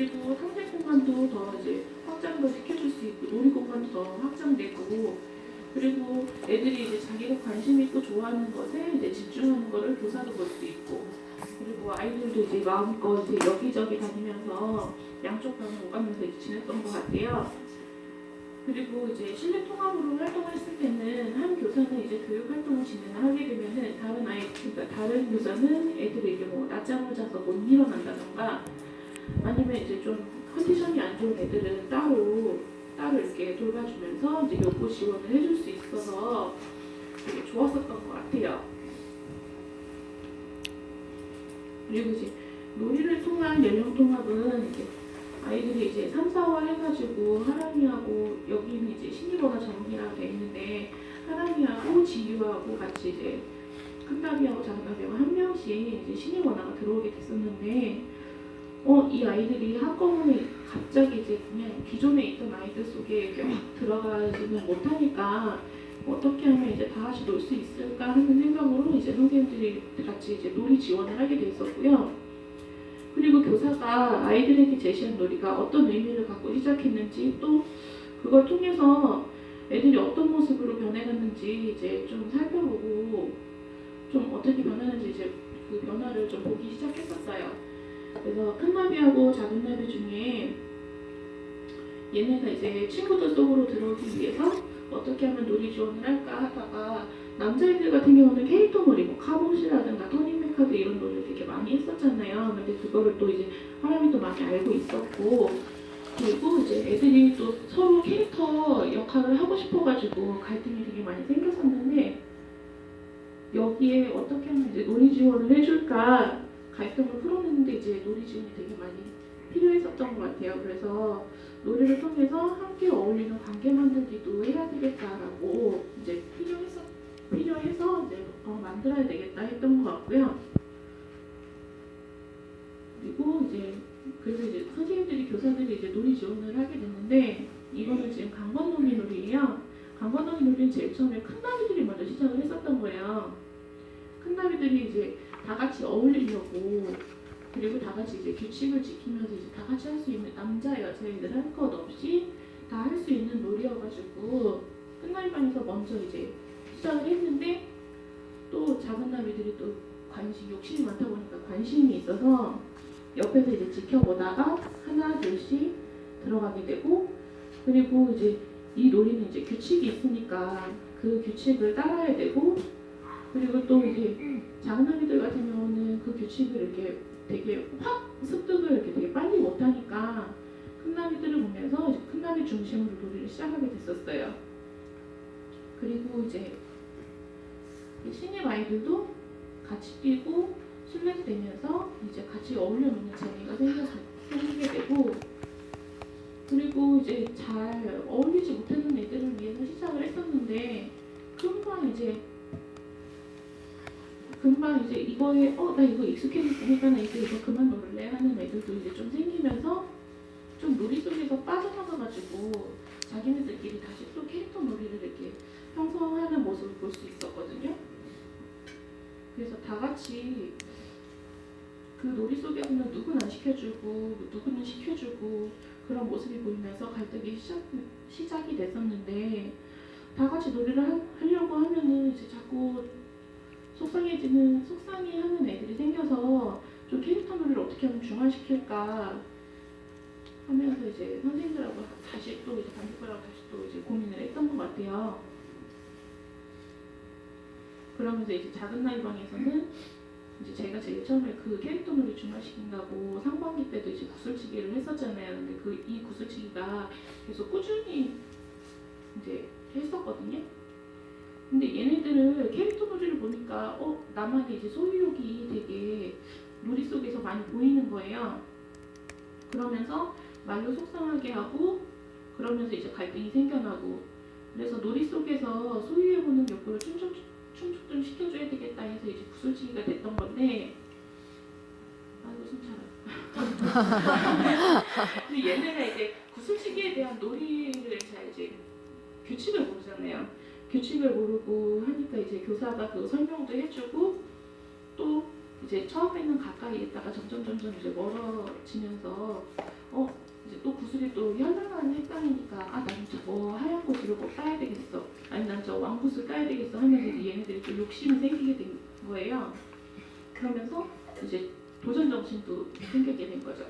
그리고 탐색 공간도 더 이제 확장도 시켜줄 수 있고 놀이 공간도 더 확장되고 그리고 애들이 이제 자기가 관심 있고 좋아하는 것에 이제 집중하는 거를 교사도 볼 수 있고 그리고 아이들도 이제 마음껏 이제 여기저기 다니면서 양쪽 방을 오가면서 이제 지냈던 것 같아요. 그리고 이제 실내 통합으로 활동을 했을 때는 한 교사는 이제 교육 활동을 진행하게 되면은 그러니까 다른 교사는 애들에게 뭐 낮잠을 자서 못 일어난다던가 아니면 이제 좀 컨디션이 안 좋은 애들은 따로 이렇게 돌봐주면서 이제 요구 지원을 해줄 수 있어서 되게 좋았었던 것 같아요. 그리고 이제 놀이를 통한 연령 통합은 이제 아이들이 이제 3, 4화 해가지고 하랑이하고 여기는 이제 신입원화 전문이라고 돼 있는데 하랑이하고 지유하고 같이 이제 큰나비하고 작은나비하고 한 명씩 이제 신입원화가 들어오게 됐었는데 이 아이들이 한꺼번에 갑자기 이제 그냥 기존에 있던 아이들 속에 이렇게 확 들어가지는 못하니까 어떻게 하면 이제 다 같이 놀 수 있을까 하는 생각으로 이제 선생님들이 같이 이제 놀이 지원을 하게 돼 있었고요. 그리고 교사가 아이들에게 제시한 놀이가 어떤 의미를 갖고 시작했는지 또 그걸 통해서 애들이 어떤 모습으로 변해갔는지 이제 좀 살펴보고 좀 어떻게 변하는지 이제 그 변화를 좀 보기 시작했었어요. 그래서 큰 나비하고 작은 나비 중에 얘네가 이제 친구들 속으로 들어오기 위해서 어떻게 하면 놀이 지원을 할까 하다가 남자애들 같은 경우는 캐릭터 놀이, 뭐 카봇이라든가 터닝메카드 이런 놀이를 되게 많이 했었잖아요. 근데 그거를 또 이제 하람이 또 많이 알고 있었고 그리고 이제 애들이 또 서로 캐릭터 역할을 하고 싶어가지고 갈등이 되게 많이 생겼었는데 여기에 어떻게 하면 이제 놀이 지원을 해줄까 갈등을 풀어내는데 이제 놀이 지원이 되게 많이 필요했었던 것 같아요. 그래서 놀이를 통해서 함께 어울리는 관계 만들기도 해야 되겠다라고 이제 필요해서 이제 만들어야 되겠다 했던 것 같고요. 그리고 이제 그래서 이제 선생님들이 교사들이 이제 놀이 지원을 하게 됐는데 이거는 지금 강건놀이 놀이예요. 강건놀이 놀이는 제일 처음에 큰 나비들이 먼저 시작을 했었던 거예요. 큰 나비들이 이제 다 같이 어울리려고 그리고 다 같이 이제 규칙을 지키면서 이제 다 같이 할 수 있는 남자 여자애들 할 것 없이 다 할 수 있는 놀이여가지고 큰 나비방에서 먼저 이제 시작을 했는데 또 작은 나비들이 또 욕심이 많다 보니까 관심이 있어서 옆에서 이제 지켜보다가 하나 둘씩 들어가게 되고 그리고 이제 이 놀이는 이제 규칙이 있으니까 그 규칙을 따라야 되고 그리고 또 이제 작은 아이들 같은 경우는 그 규칙을 이렇게 되게 확 습득을 이렇게 되게 빨리 못하니까 큰 나비들을 보면서 이제 큰 나비 중심으로 놀이를 시작하게 됐었어요. 그리고 이제 신입 아이들도 같이 뛰고 술래되면서 이제 같이 어울려 놓는 재미가 생기게 되고 그리고 이제 잘 어울리지 못하는 애들을 위해서 시작을 했었는데 금방 이제 이거에 나 이거 익숙해졌으니까 나 이제 이거 그만 놀래 하는 애들도 이제 좀 생기면서 좀 놀이 속에서 빠져나가가지고 자기네들끼리 다시 또 캐릭터 놀이를 이렇게 형성하는 모습을 볼 수 있었거든요. 그래서 다 같이 그 놀이 속에서는 누구는 안 시켜주고 누구는 시켜주고 그런 모습이 보이면서 갈등이 시작이 됐었는데 다 같이 놀이를 하려고 하면은 이제 자꾸 속상해하는 애들이 생겨서 좀 캐릭터 놀이를 어떻게 하면 중화시킬까 하면서 이제 선생님들하고 다시 또 이제 반대과라고 다시 또 이제 고민을 했던 것 같아요. 그러면서 이제 작은 나이방에서는 이제 제가 제일 처음에 그 캐릭터 놀이 중화시킨다고 상반기 때도 이제 구슬치기를 했었잖아요. 근데 이 구슬치기가 계속 꾸준히 이제 했었거든요. 근데 얘네들을 캐릭터 놀이를 보니까 나만의 이제 소유욕이 되게 놀이 속에서 많이 보이는 거예요. 그러면서 말로 속상하게 하고 그러면서 이제 갈등이 생겨나고 그래서 놀이 속에서 소유해보는 욕구를 충족 좀 시켜줘야 되겠다 해서 이제 구슬치기가 됐던 건데 아이고 숨차라. 근데 얘네가 이제 구슬치기에 대한 놀이를 잘 이제 규칙을 모르잖아요. 규칙을 모르고 하니까 이제 교사가 그 설명도 해주고 또 이제 처음에는 가까이 있다가 점점 이제 멀어지면서 이제 또 구슬이 또 현란한 색감이니까 난 저거 하얀 구슬을 꼭 따야 되겠어. 아니 난 저 왕구슬 따야 되겠어 하면서 이제 얘네들이 또 욕심이 생기게 된 거예요. 그러면서 이제 도전 정신도 생기게 된 거죠.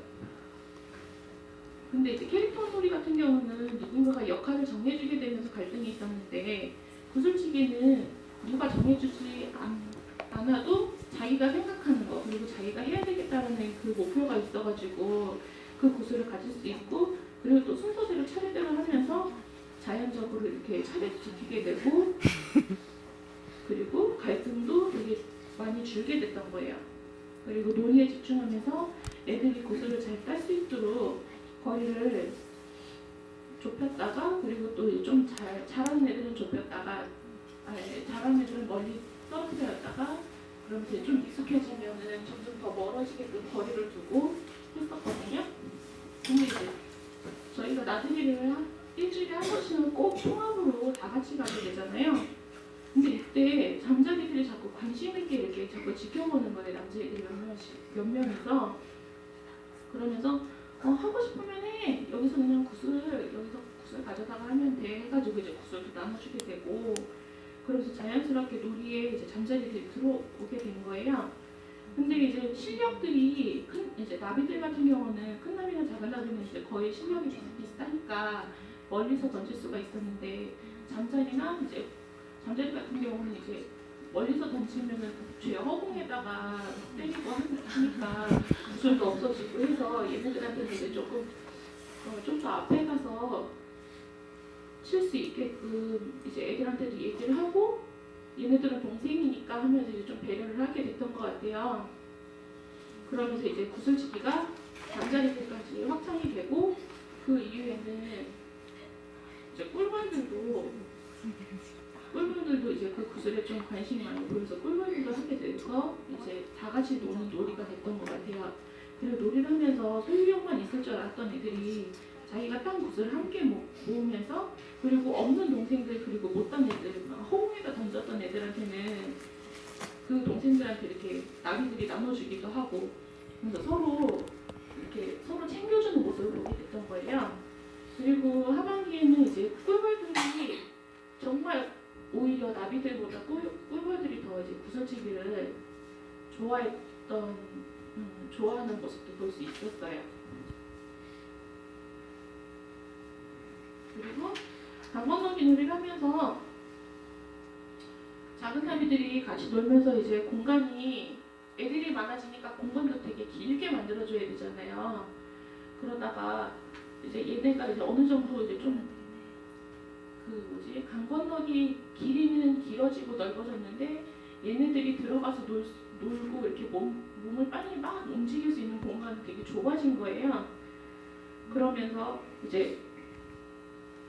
근데 이제 캐릭터 놀이 같은 경우는 누군가가 역할을 정해주게 되면서 갈등이 있었는데 구슬치기는 누가 정해주지 않아도 자기가 생각하는 거 그리고 자기가 해야 되겠다는 그 목표가 있어가지고 그 구슬을 가질 수 있고 그리고 또 순서대로 차례대로 하면서 자연적으로 이렇게 차례 지키게 되고 그리고 갈등도 되게 많이 줄게 됐던 거예요. 그리고 논의에 집중하면서 애들이 구슬을 잘 딸 수 있도록 거리를 좁혔다가 그리고 또 좀 잘하는 애들은 좁혔다가 잘하는 애들은 멀리 떨어뜨렸다가 그러면서 좀 익숙해지면은 점점 더 멀어지게끔 거리를 두고 했었거든요. 근데 이제 저희가 나들이를 일주일에 한 번씩은 꼭 통합으로 다 같이 가게 되잖아요. 근데 이때 잠자리들이 자꾸 관심 있게 이렇게 자꾸 지켜보는 거예요. 남자애들이 몇 명이서 그러면서 하고 싶으면 해. 여기서 그냥 여기서 구슬 가져다가 하면 돼. 해가지고 이제 구슬도 나눠주게 되고 그래서 자연스럽게 놀이에 이제 잠자리들이 들어오게 된 거예요. 근데 이제 실력들이 이제 나비들 같은 경우는 큰 나비나 작은 나비는 이제 거의 실력이 비슷비슷하니까 멀리서 던질 수가 있었는데 잠자리 같은 경우는 이제 멀리서 던지면은 제 허공에다가 때리고 하니까 구슬도 없어지고 해서 얘네들한테는 이제 조금 좀 더 앞에 가서 칠 수 있게끔 이제 애들한테도 얘기를 하고 얘네들은 동생이니까 하면서 이제 좀 배려를 하게 됐던 것 같아요. 그러면서 이제 구슬치기가 잠자리들까지 확장이 되고 그 이후에는 이제 꿀벌들도 이제 그 구슬에 좀 관심이 많이 보여서 꿀벌들도 하게 돼서 이제 다 같이 노는 놀이가 됐던 것 같아요. 그리고 놀이를 하면서 소유욕만 있을 줄 알았던 애들이 자기가 딴 구슬을 함께 모으면서 그리고 없는 동생들 그리고 못단 애들 허공에다 던졌던 애들한테는 그 동생들한테 이렇게 나비들이 나눠주기도 하고 그래서 서로 챙겨주는 모습을 보게 됐던 거예요. 그리고 하반기에는 이제 꿀벌들이 정말 오히려 나비들보다 꿀벌들이 더 이제 구슬치기를 좋아하는 모습도 볼 수 있었어요. 그리고 강건너기 놀이를 하면서 작은 나비들이 같이 놀면서 이제 공간이 애들이 많아지니까 공간도 되게 길게 만들어줘야 되잖아요. 그러다가 이제 얘네가 이제 어느 정도 이제 좀 강 건너기 길이는 길어지고 넓어졌는데 얘네들이 들어가서 놀고 이렇게 몸을 빨리 막 움직일 수 있는 공간이 되게 좁아진 거예요. 그러면서 이제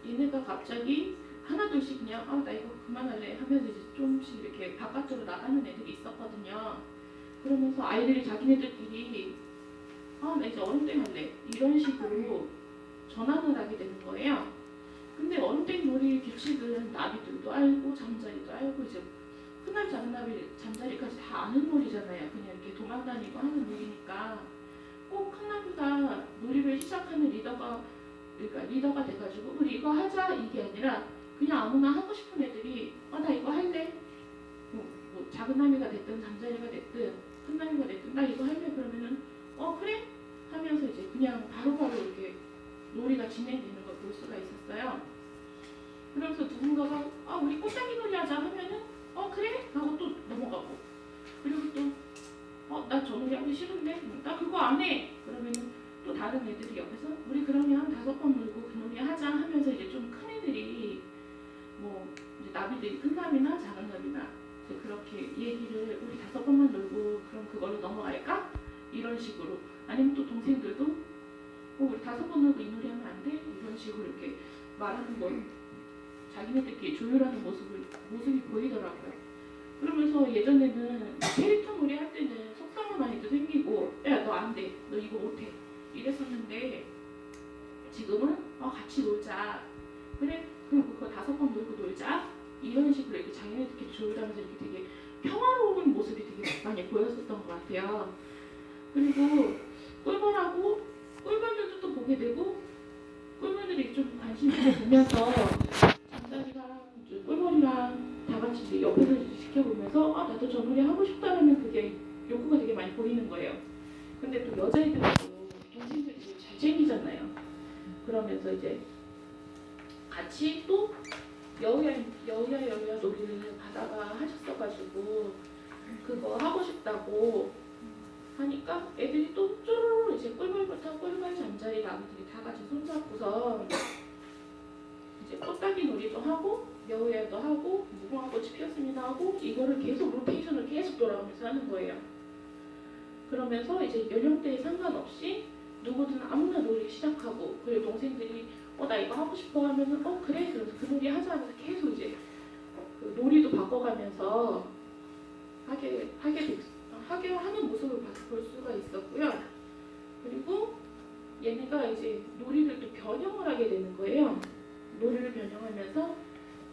얘네가 갑자기 하나둘씩 그냥 나 이거 그만할래 하면서 이제 조금씩 이렇게 바깥으로 나가는 애들이 있었거든요. 그러면서 아이들이 자기네들끼리 나 이제 얼음땡 할래 이런 식으로 전환을 하게 되는 거예요. 근데 얼음땡 놀이 규칙은 나비들도 알고 잠자리도 알고 이제 큰나비 작은나비 잠자리까지 다 아는 놀이잖아요. 그냥 이렇게 도망다니고 하는 놀이니까 꼭 큰나비가 놀이를 시작하는 리더가 돼가지고 우리 이거 하자 이게 아니라 그냥 아무나 하고 싶은 애들이 나 이거 할래 뭐 작은 나비가 됐든 잠자리가 됐든 큰 나비가 됐든 나 이거 할래 그러면은 그래 하면서 이제 그냥 바로바로 이렇게 놀이가 진행되는 걸 볼 수가 있었어요. 그러면서 누군가가 우리 꽃다기 놀이 하자 하면은 그래 하고 또 넘어가고 그리고 또 나 저 놀이 하기 싫은데 나 그거 안 해 그러면은 또 다른 애들이 옆에서 우리 그러면 한 5번 놀고 그 놀이 하자 하면서 이제 좀 큰 애들이 뭐 이제 나비들이 큰 나비나 작은 나비나 이제 그렇게 얘기를 우리 5번만 놀고 그럼 그걸로 넘어갈까 이런 식으로 아니면 또 동생들도 우리 5번 놀고 이 놀이 하면 안 돼? 이런 식으로 이렇게 말하는 걸 자기네들끼리 조율하는 모습이 보이더라고요. 그러면서 예전에는 캐릭터 놀이 할 때는 속상한 아이도 생기고 야 너 안 돼, 너 이거 못해 이랬었는데 지금은 같이 놀자 그래 그럼 그거 5번 놀고 놀자 이런 식으로 이렇게 자기네들끼리 조율하면서 이렇게 되게 평화로운 모습이 되게 많이 보였었던 것 같아요. 그리고 꿀벌들도 또 보게 되고 꿀벌들이 좀 관심을 보면서 잠자리랑 이제 꿀벌이랑 다 같이 이제 옆에서 이제 지켜보면서 아 나도 저 놀이 하고 싶다라는 그게 욕구가 되게 많이 보이는 거예요. 근데 또 여자애들은 또 동생들이 잘 챙기잖아요. 그러면서 이제 같이 또 여우야 놀이를 가다가 하셨어가지고 그거 하고 싶다고 하니까 애들이 또 쪼르르 이제 꿀벌부터 꿀벌 잠자리 아기들이 다 같이 손잡고서 이제 꽃따기 놀이도 하고 여우야도 하고 무궁화꽃이 피었습니다 하고 이거를 계속 로테이션을 계속 돌아가면서 하는 거예요. 그러면서 이제 연령대에 상관없이 누구든 아무나 놀이 시작하고 그리고 동생들이 나 이거 하고 싶어 하면은 그래 그래서 그 놀이 하자 하면서 계속 이제 그 놀이도 바꿔가면서 하게 하는 모습을 볼 수가 있었고요. 그리고 얘네가 이제 놀이를 또 변형을 하게 되는 거예요. 놀이를 변형하면서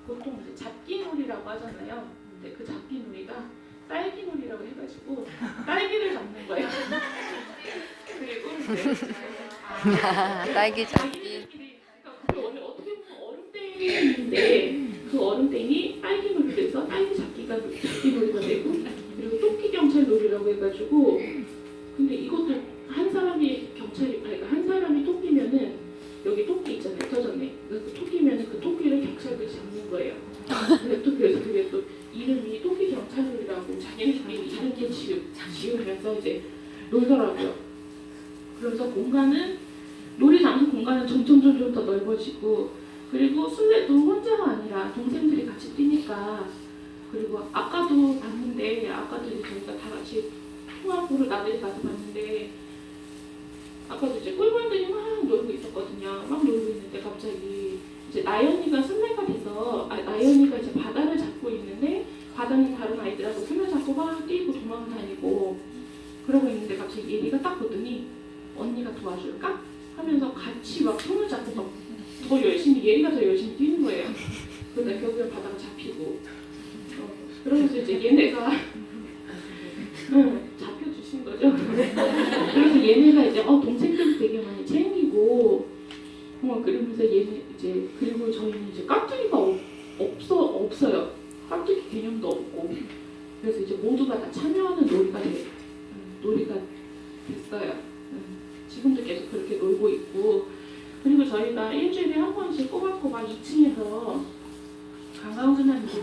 보통 이제 잡기 놀이라고 하잖아요. 근데 그 잡기 놀이가 딸기 놀이라고 해가지고 딸기를 잡는 거예요. 그리고 딸기 잡기. 자기들끼리 그러니까 원래 어떻게 보면 얼음땡인데 그 얼음땡이 딸기 놀이를 해서 딸기 잡기 놀이가 되고 그리고 토끼 경찰 놀이라고 해가지고 근데 이것도 한 사람이 그러니까 한 사람이 토끼면은 여기 토끼 있잖아요 터졌네 그 토끼면은 그 토끼를 경찰들이 잡는 거예요. 그래서 그게 또 이름이 토끼 경찰놀이라고 자기네들끼리 이름게 지으면서 이제 놀더라고요. 그래서 놀이 장소 공간은 점점 더 넓어지고 그리고 술래도 혼자가 아니라 동생들이 같이 뛰니까 그리고 아까도 봤는데 아까도 이제 저희가 다 같이 통합으로 나들이 가서 봤는데 아까도 이제 꿀벌들이 막 놀고 있었거든요. 막 놀고 있는데 갑자기 이제 나연이가 술래가 돼서 나연이가 이제 바다를 잡고 있는데 바다는 다른 아이들하고 술래 잡고 막 뛰고 도망다니고 그러고 있는데 갑자기 예리가 딱 보더니 언니가 도와줄까? 하면서 같이 막 손을 잡고 막 더 열심히 예리가 더 열심히 뛰는 거예요. 그러다 결국엔 바다가 잡히고 그러면서 이제 얘네가 잡혀주신 거죠. 그래서 얘네가 이제 동생들 되게 많이 챙기고 그러면서 얘네 이제 그리고 저희는 이제 깍두기가 없어요. 깍두기 개념도 없고 그래서 이제 모두가 다 참여하는 놀이가 됐어요. 지금도 계속 그렇게 놀고 있고 그리고 저희가 일주일에 한 번씩 꼬박꼬박 2층에서 강강순환